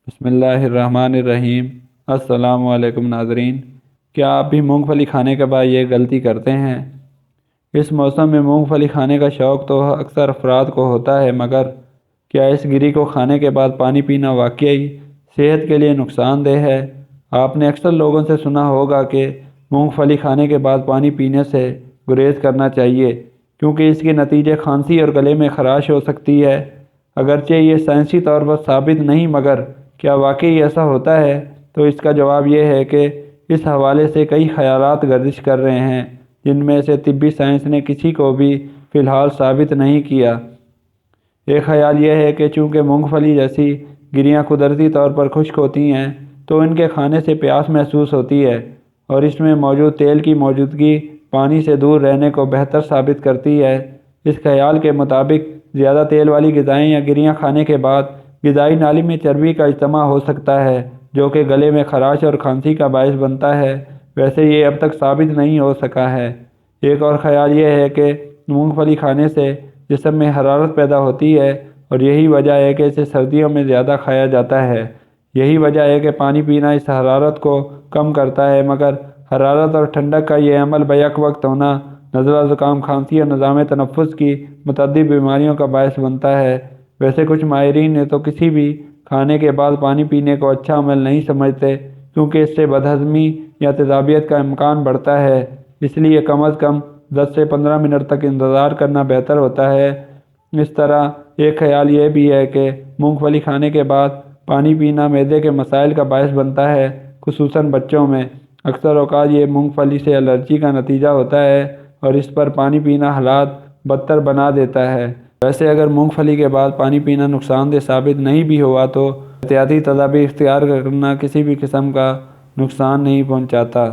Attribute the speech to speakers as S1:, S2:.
S1: بسم اللہ الرحمن الرحیم۔ السلام علیکم ناظرین، کیا آپ بھی مونگ پھلی کھانے کے بعد یہ غلطی کرتے ہیں؟ اس موسم میں مونگ پھلی کھانے کا شوق تو اکثر افراد کو ہوتا ہے، مگر کیا اس گری کو کھانے کے بعد پانی پینا واقعی صحت کے لیے نقصان دہ ہے؟ آپ نے اکثر لوگوں سے سنا ہوگا کہ مونگ پھلی کھانے کے بعد پانی پینے سے گریز کرنا چاہیے، کیونکہ اس کے نتیجے کھانسی اور گلے میں خراش ہو سکتی ہے۔ اگرچہ یہ سائنسی طور پر ثابت نہیں، مگر کیا واقعی ایسا ہوتا ہے؟ تو اس کا جواب یہ ہے کہ اس حوالے سے کئی خیالات گردش کر رہے ہیں، جن میں سے طبی سائنس نے کسی کو بھی فی الحال ثابت نہیں کیا۔ ایک خیال یہ ہے کہ چونکہ مونگ پھلی جیسی گریاں قدرتی طور پر خشک ہوتی ہیں، تو ان کے کھانے سے پیاس محسوس ہوتی ہے، اور اس میں موجود تیل کی موجودگی پانی سے دور رہنے کو بہتر ثابت کرتی ہے۔ اس خیال کے مطابق زیادہ تیل والی غذائیں یا گریاں کھانے کے بعد غذائی نالی میں چربی کا اجتماع ہو سکتا ہے، جو کہ گلے میں خراش اور کھانسی کا باعث بنتا ہے۔ ویسے یہ اب تک ثابت نہیں ہو سکا ہے۔ ایک اور خیال یہ ہے کہ مونگ پھلی کھانے سے جسم میں حرارت پیدا ہوتی ہے، اور یہی وجہ ہے کہ اسے سردیوں میں زیادہ کھایا جاتا ہے۔ یہی وجہ ہے کہ پانی پینا اس حرارت کو کم کرتا ہے، مگر حرارت اور ٹھنڈک کا یہ عمل بیک وقت ہونا نزلہ، زکام، کھانسی اور نظام تنفس کی متعدد بیماریوں کا باعث بنتا ہے۔ ویسے کچھ ماہرین نے تو کسی بھی کھانے کے بعد پانی پینے کو اچھا عمل نہیں سمجھتے، کیونکہ اس سے بدہضمی یا تیزابیت کا امکان بڑھتا ہے۔ اس لیے کم از کم 10 سے 15 منٹ تک انتظار کرنا بہتر ہوتا ہے۔ اس طرح ایک خیال یہ بھی ہے کہ مونگ پھلی کھانے کے بعد پانی پینا معدے کے مسائل کا باعث بنتا ہے، خصوصاً بچوں میں۔ اکثر اوقات یہ مونگ پھلی سے الرجی کا نتیجہ ہوتا ہے، اور اس پر پانی پینا حالات بدتر بنا دیتا ہے۔ ویسے اگر مونگ پھلی کے بعد پانی پینا نقصان دہ ثابت نہیں بھی ہوا، تو احتیاطی تدابیر اختیار کرنا کسی بھی قسم کا نقصان نہیں پہنچاتا۔